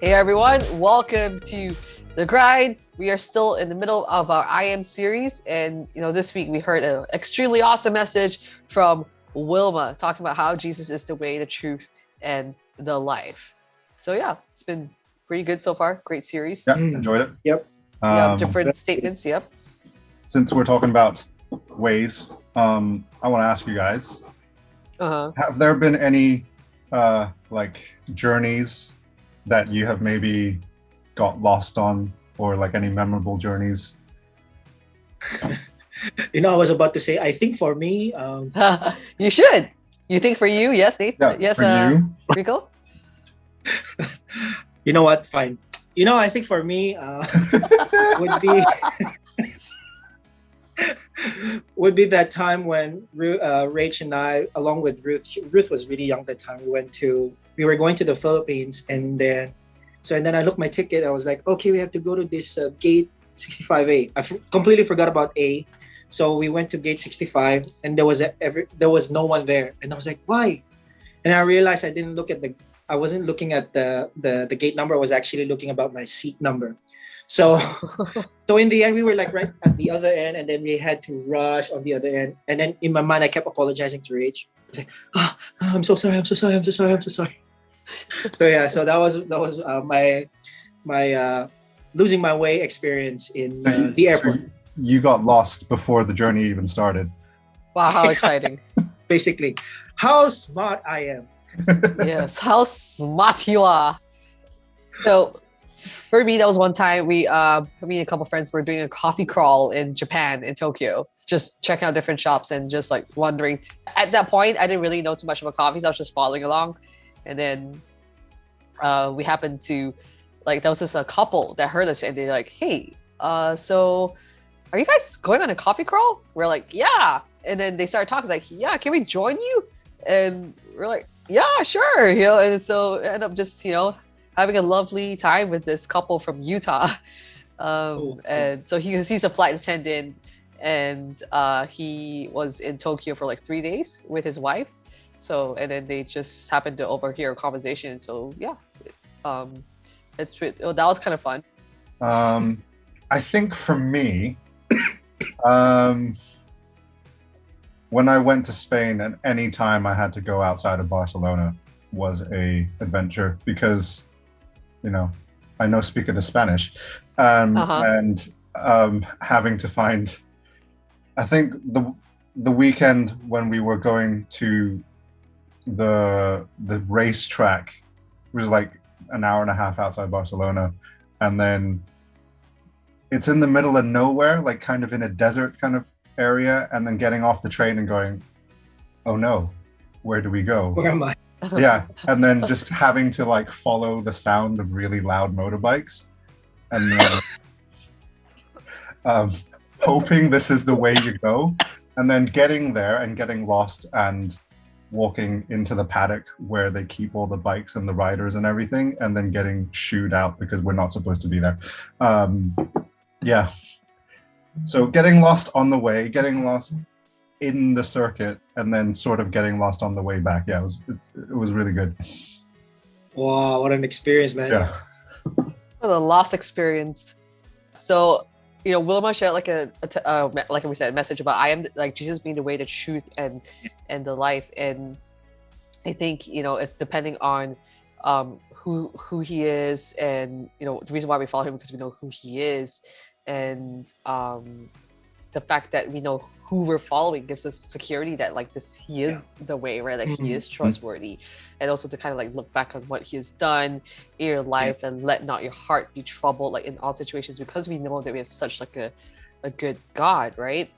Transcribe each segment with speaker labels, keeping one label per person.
Speaker 1: Hey everyone, welcome to The Grind. We are still in the middle of our I Am series, and this week we heard an extremely awesome message from Wilma talking about how Jesus is the way, the truth, and the life. So yeah, it's been pretty good so far. Great series.
Speaker 2: Yeah, enjoyed it.
Speaker 3: Yep.
Speaker 1: Different statements. Yep.
Speaker 2: Since we're talking about ways, I want to ask you guys: have there been any journeys that you have maybe got lost on, or like any memorable journeys?
Speaker 3: I was about to say, I think for me,
Speaker 1: you should. You think for you? Yes, Nate.
Speaker 2: Yeah,
Speaker 1: yes,
Speaker 2: for you.
Speaker 1: Rico.
Speaker 3: You know what? Fine. I think for me would be would be that time when Rach and I, along with Ruth was really young at the time. We were going to the Philippines, and then I looked my ticket. I was like, okay, we have to go to this gate 65A. Completely forgot about A, so we went to gate 65, and there was no one there, and I was like, why? And I realized I wasn't looking at the gate number. I was actually looking about my seat number. So in the end, we were like right at the other end, and then we had to rush on the other end. And then in my mind, I kept apologizing to Rach. I was like, I'm so sorry. So yeah, so that was my losing my way experience in the airport.
Speaker 2: So you got lost before the journey even started.
Speaker 1: Wow, how exciting!
Speaker 3: Basically, how smart I am.
Speaker 1: Yes, how smart you are. So for me, that was one time me and a couple friends were doing a coffee crawl in Japan, in Tokyo, just checking out different shops and just like wondering. At that point, I didn't really know too much about coffees. I was just following along. And then we happened to, there was this couple that heard us, and they're like, hey, so are you guys going on a coffee crawl? We're like, yeah. And then they started talking, like, yeah, can we join you? And we're like, yeah, sure. And so I ended up just, having a lovely time with this couple from Utah. And so he's a flight attendant, and he was in Tokyo for like 3 days with his wife. So, and then they just happened to overhear a conversation. So yeah, that was kind of fun.
Speaker 2: I think for me, when I went to Spain, and any time I had to go outside of Barcelona was a adventure, because, I know speaking of Spanish, and having to find, I think the weekend when we were going to the racetrack was like an hour and a half outside Barcelona, and then it's in the middle of nowhere, like kind of in a desert kind of area, and then getting off the train and going, oh no, where do we go?
Speaker 3: Where am I?
Speaker 2: Yeah, and then just having to like follow the sound of really loud motorbikes, and then hoping this is the way you go, and then getting there and getting lost and walking into the paddock where they keep all the bikes and the riders and everything, and then getting shooed out because we're not supposed to be there. Yeah. So getting lost on the way, getting lost in the circuit, and then sort of getting lost on the way back. Yeah, it was really good.
Speaker 3: Wow, what an experience, man.
Speaker 2: Yeah.
Speaker 1: What a lost experience. So, Wilma shared like like we said, a message about I am like Jesus being the way, the truth, and the life. And I think it's depending on who he is, and the reason why we follow him, because we know who he is, and the fact that we know who we're following gives us security that like this he is the way, right? Like he is trustworthy, and also to kind of like look back on what he has done in your life, and let not your heart be troubled, like in all situations, because we know that we have such like a good God, right?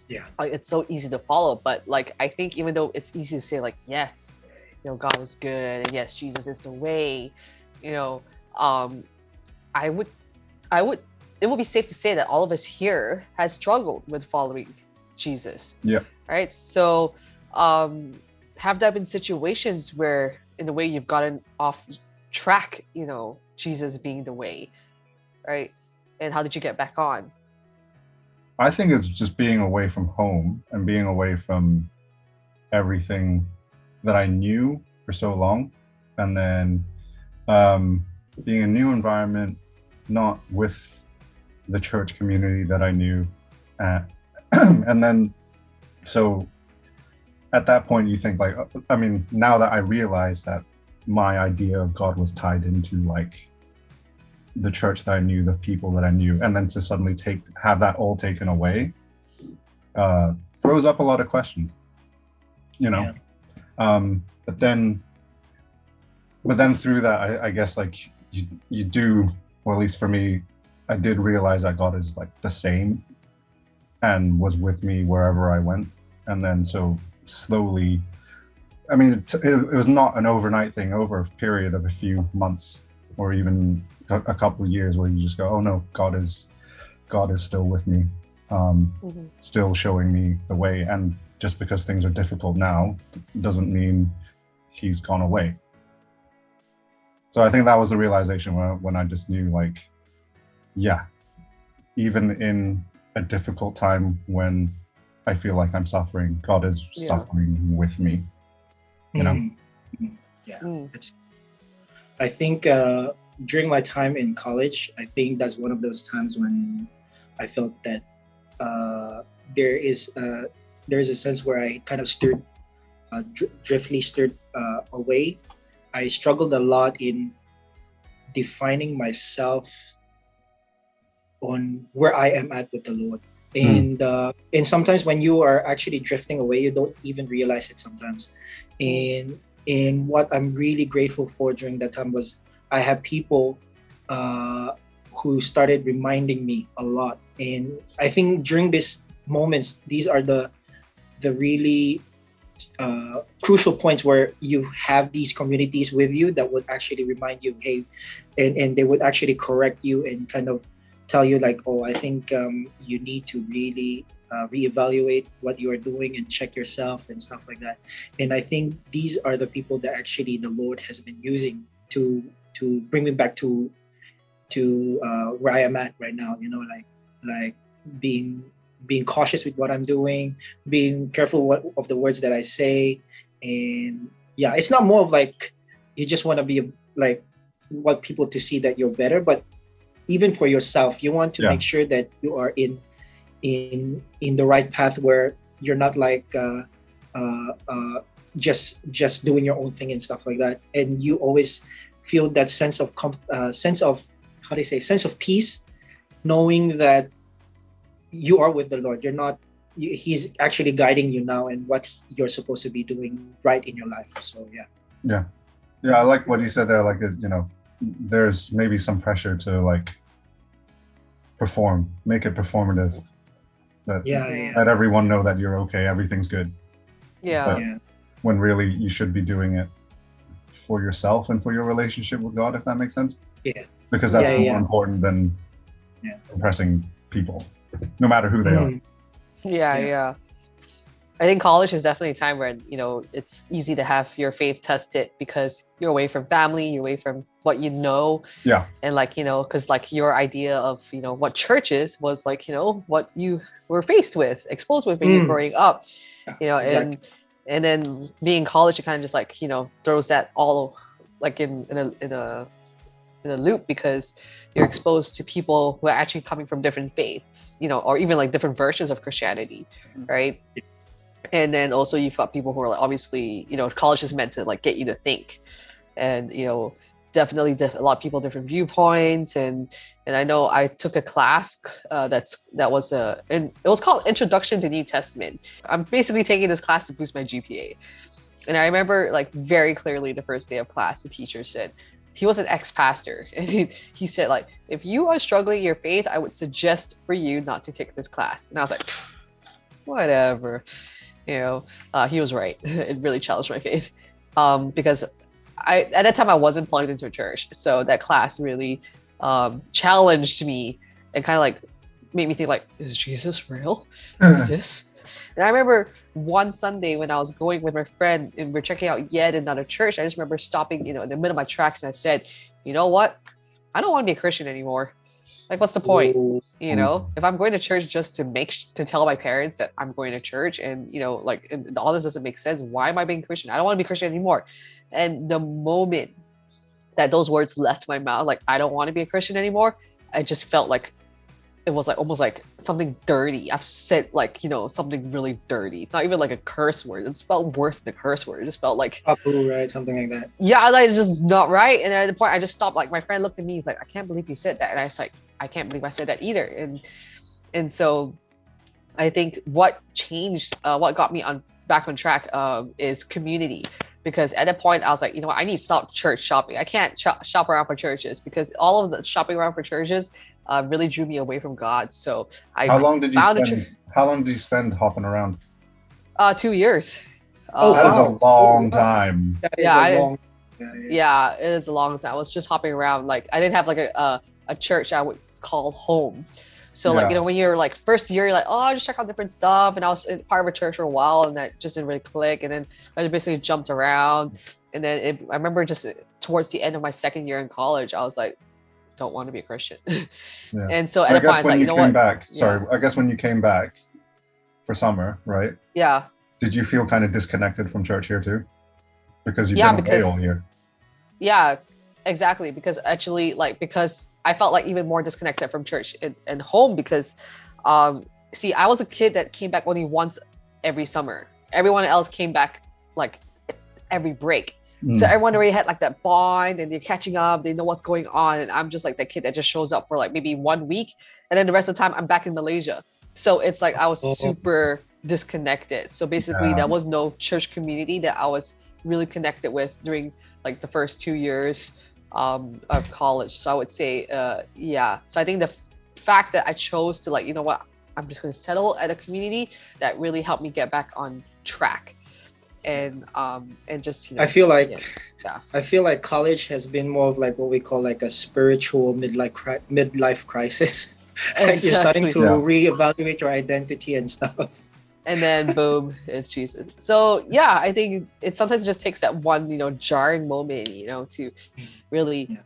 Speaker 3: Yeah,
Speaker 1: it's so easy to follow. But like I think even though it's easy to say like, yes, God is good, and yes, Jesus is the way, I would it would be safe to say that all of us here has struggled with following Jesus.
Speaker 2: Yeah.
Speaker 1: Right. So have there been situations where in a way you've gotten off track, Jesus being the way, right? And how did you get back on?
Speaker 2: I think it's just being away from home and being away from everything that I knew for so long. And then being a new environment, not with the church community that I knew. And then, so at that point, you think like, I mean, now that I realize that my idea of God was tied into like the church that I knew, the people that I knew, and then to suddenly have that all taken away, throws up a lot of questions, you know.
Speaker 3: Yeah.
Speaker 2: But then through that, I guess like you do, or at least for me, I did realize that God is like the same and was with me wherever I went. And then so slowly, I mean, it was not an overnight thing, over a period of a few months or even a couple of years, where you just go, oh no, God is still with me, still showing me the way. And just because things are difficult now doesn't mean he's gone away. So I think that was the realization when I just knew, like, yeah, even in a difficult time when I feel like I'm suffering, God is suffering with me. You know?
Speaker 3: Yeah. I think during my time in college, I think that's one of those times when I felt that there is a sense where I kind of driftly steered away. I struggled a lot in defining myself on where I am at with the Lord. And sometimes when you are actually drifting away, you don't even realize it sometimes. And what I'm really grateful for during that time was I had people who started reminding me a lot. And I think during these moments, these are the really crucial points where you have these communities with you that would actually remind you, hey, and they would actually correct you and kind of tell you like, oh, I think you need to really reevaluate what you are doing and check yourself and stuff like that. And I think these are the people that actually the Lord has been using to bring me back to where I am at right now. You know, like being cautious with what I'm doing, being careful of the words that I say. And yeah, it's not more of like you just want to be like want people to see that you're better, but even for yourself, you want to make sure that you are in the right path where you're not like just doing your own thing and stuff like that. And you always feel that sense of sense of peace, knowing that you are with the Lord. He's actually guiding you now and what you're supposed to be doing right in your life. So yeah.
Speaker 2: I like what you said there. Like, you know, there's maybe some pressure to like make it performative, that let everyone know that you're okay, everything's good. But when really you should be doing it for yourself and for your relationship with God, if that makes sense. Because that's more important than impressing people, no matter who they are.
Speaker 1: I think college is definitely a time where, you know, it's easy to have your faith tested because you're away from family, you're away from what you know. And like, you know, because like your idea of, you know, what church is was like, you know, what you were exposed with when you're growing up, you know, and then being in college, it kind of just like, you know, throws that all like in a loop, because you're exposed to people who are actually coming from different faiths, you know, or even like different versions of Christianity, right? And then also you've got people who are like, obviously, you know, college is meant to like get you to think, and you know, definitely a lot of people different viewpoints. And I know I took a class it was called Introduction to New Testament. I'm basically taking this class to boost my GPA. And I remember like very clearly the first day of class, the teacher said, he was an ex-pastor, and he said like, if you are struggling in your faith, I would suggest for you not to take this class. And I was like, whatever. You know, he was right. It really challenged my faith, because at that time I wasn't plugged into a church, so that class really challenged me and kind of like made me think like, is Jesus real? Is this? And I remember one Sunday when I was going with my friend and we're checking out yet another church, I just remember stopping, you know, in the middle of my tracks, and I said, you know what? I don't want to be a Christian anymore. Like, what's the point? You know, if I'm going to church just to tell my parents that I'm going to church, and you know, like, and all this doesn't make sense, why am I being Christian? I don't want to be Christian anymore. And the moment that those words left my mouth, like I don't want to be a Christian anymore, I just felt like it was like almost like something dirty. I've said like, something really dirty. Not even like a curse word. It felt worse than a curse word. It just felt like
Speaker 3: Abu, right? Something like that.
Speaker 1: yeah, like it's just not right. And at the point I just stopped. Like my friend looked at me, he's like, I can't believe you said that. And I was like, I can't believe I said that either. And so I think what changed, what got me back on track is community. Because at that point I was like, you know what, I need to stop church shopping. I can't shop around for churches because all of the shopping around for churches really drew me away from God. So
Speaker 2: How long did you spend hopping around?
Speaker 1: 2 years.
Speaker 2: That is a
Speaker 3: wow.
Speaker 2: long time.
Speaker 3: That is
Speaker 1: Yeah,
Speaker 3: a long.
Speaker 1: Yeah, it is a long time. I was just hopping around. Like I didn't have like a church I would call home. So like,
Speaker 2: Yeah.
Speaker 1: when you're like first year, you're like, oh, I'll just check out different stuff. And I was part of a church for a while and that just didn't really click. And then I just basically jumped around. And then I remember just towards the end of my second year in college, I was like, don't want to be a Christian.
Speaker 2: Yeah.
Speaker 1: And so at
Speaker 2: I
Speaker 1: that point, I
Speaker 2: guess
Speaker 1: was like,
Speaker 2: when
Speaker 1: you
Speaker 2: you
Speaker 1: know
Speaker 2: came
Speaker 1: what?
Speaker 2: back, sorry, I guess when you came back for summer, right?
Speaker 1: Yeah.
Speaker 2: Did you feel kind of disconnected from church here too? Because you've
Speaker 1: Yeah,
Speaker 2: been away all year.
Speaker 1: Yeah, exactly. Because actually, because I felt like even more disconnected from church and home because, see, I was a kid that came back only once every summer. Everyone else came back like every break. So everyone already had like that bond and they're catching up. They know what's going on. And I'm just like that kid that just shows up for like maybe 1 week. And then the rest of the time I'm back in Malaysia. So it's like I was super disconnected. So basically there was no church community that I was really connected with during like the first 2 years of college. So I would say, yeah. So I think the fact that I chose to like, you know what, I'm just going to settle at a community that really helped me get back on track. And just
Speaker 3: I feel like
Speaker 1: yeah.
Speaker 3: I feel like college has been more of like what we call like a spiritual midlife crisis. Like you're starting to reevaluate your identity and stuff.
Speaker 1: And then boom, it's Jesus. So yeah, I think it sometimes just takes that one, jarring moment, to really,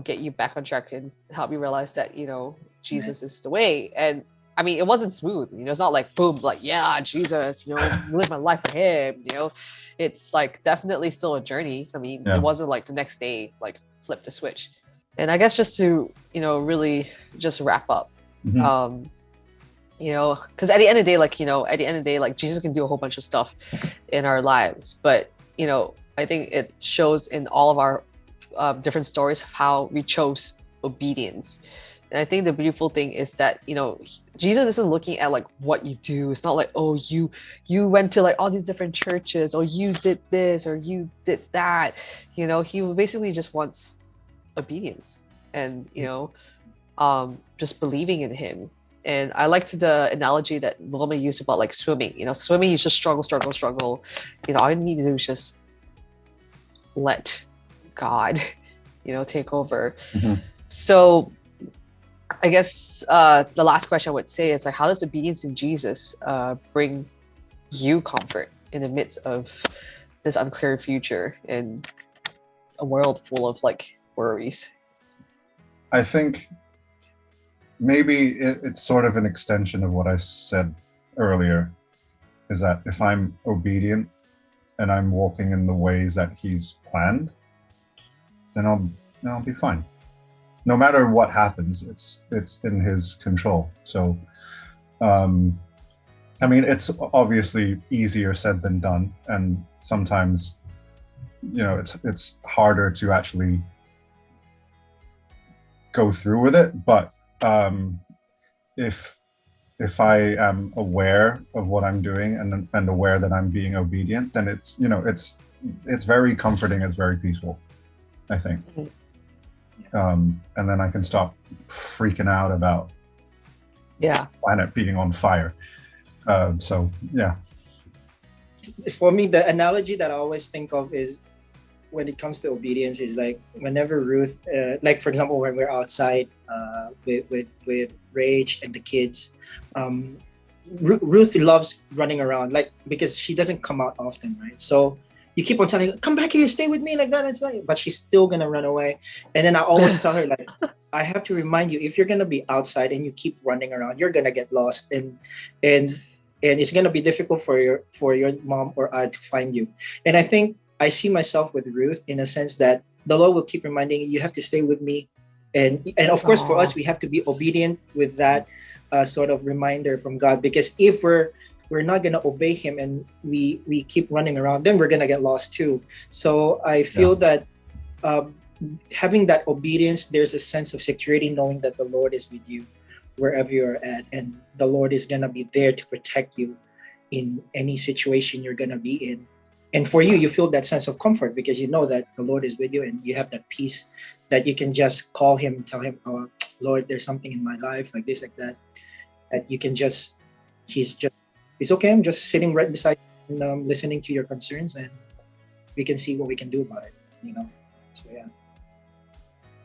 Speaker 1: get you back on track and help you realize that, Jesus is the way. And I mean, it wasn't smooth, it's not like boom, like, yeah, Jesus, live my life for him, it's like definitely still a journey. I mean, it wasn't like the next day, like flip the switch. And I guess just to, really just wrap up, because at the end of the day, like Jesus can do a whole bunch of stuff in our lives, but, I think it shows in all of our different stories of how we chose obedience. And I think the beautiful thing is that, Jesus isn't looking at like what you do. It's not like, oh, you went to like all these different churches, or you did this, or you did that. He basically just wants obedience and, just believing in him. And I liked the analogy that Wilma used about like swimming. Swimming, you just struggle. All you need to do is just let God, take over. So I guess the last question I would say is like, how does obedience in Jesus bring you comfort in the midst of this unclear future and a world full of like worries?
Speaker 2: I think maybe it's sort of an extension of what I said earlier, is that if I'm obedient and I'm walking in the ways that he's planned, then I'll be fine. No matter what happens, it's in his control. So, I mean, it's obviously easier said than done, and sometimes, it's harder to actually go through with it. But if I am aware of what I'm doing and aware that I'm being obedient, then it's very comforting. It's very peaceful, I think. And then I can stop freaking out about planet being on fire. So yeah.
Speaker 3: For me, the analogy that I always think of is when it comes to obedience is like whenever Ruth, like for example, when we're outside with Rach and the kids, Ruth loves running around, like because she doesn't come out often, right? So you keep on telling her, come back here, stay with me, like that. It's like, but she's still gonna run away. And then I always tell her, like, I have to remind you, if you're gonna be outside and you keep running around, you're gonna get lost, and it's gonna be difficult for your mom or I to find you. And I think I see myself with Ruth in a sense that the Lord will keep reminding you, you have to stay with me. And of course, for
Speaker 1: Aw.
Speaker 3: us, we have to be obedient with that sort of reminder from God. Because if we're not gonna obey Him and we keep running around, then we're gonna get lost too. So I feel that um, having that obedience, there's a sense of security knowing that the Lord is with you wherever you're at, and the Lord is gonna be there to protect you in any situation you're gonna be in. And for you, you feel that sense of comfort because you know that the Lord is with you, and you have that peace that you can just call Him and tell Him, "Oh, Lord, there's something in my life like this, like that." That you can just, He's okay. I'm just sitting right beside you and listening to your concerns, and we can see what we can do about it. You know. So yeah.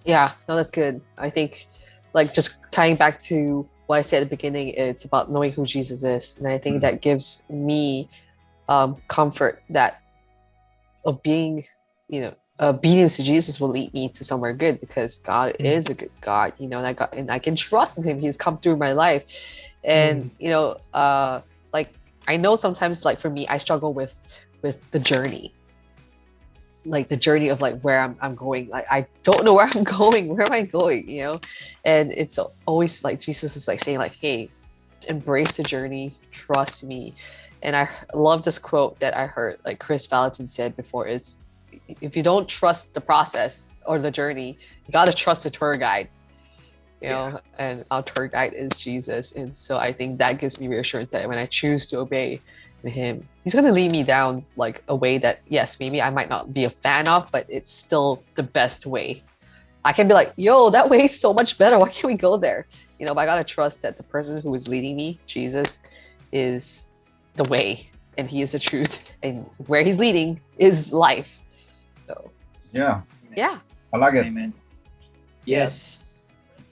Speaker 1: Yeah, no, that's good. I think, like, just tying back to what I said at the beginning, it's about knowing who Jesus is, and I think that gives me comfort that of being, obedience to Jesus will lead me to somewhere good because God is a good God, and I can trust in Him. He's come through my life, and like I know sometimes, like for me, I struggle with the journey, like the journey of like where I'm going. Like I don't know where I'm going. Where am I going? And it's always like Jesus is like saying like, hey, embrace the journey, trust me. And I love this quote that I heard like Chris Valentin said before is, if you don't trust the process or the journey, you got to trust the tour guide, and our tour guide is Jesus. And so I think that gives me reassurance that when I choose to obey Him, He's going to lead me down like a way that, yes, maybe I might not be a fan of, but it's still the best way. I can be like, yo, that way is so much better. Why can't we go there? But I got to trust that the person who is leading me, Jesus, is the way, and He is the truth, and where He's leading is life. So
Speaker 2: Yeah,
Speaker 1: yeah.
Speaker 2: I like it.
Speaker 3: Amen. Yes.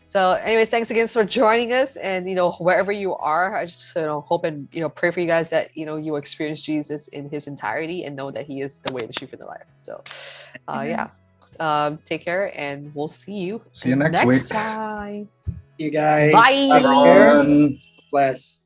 Speaker 1: So anyways, thanks again for joining us, and wherever you are, I just hope and pray for you guys that you experience Jesus in His entirety and know that He is the way, the truth, and the life. So
Speaker 3: Amen.
Speaker 1: take care, and we'll see you
Speaker 2: See you next week.
Speaker 1: time.
Speaker 3: See you guys.
Speaker 1: Bye.
Speaker 3: Take care.
Speaker 2: Everyone.
Speaker 3: Bless.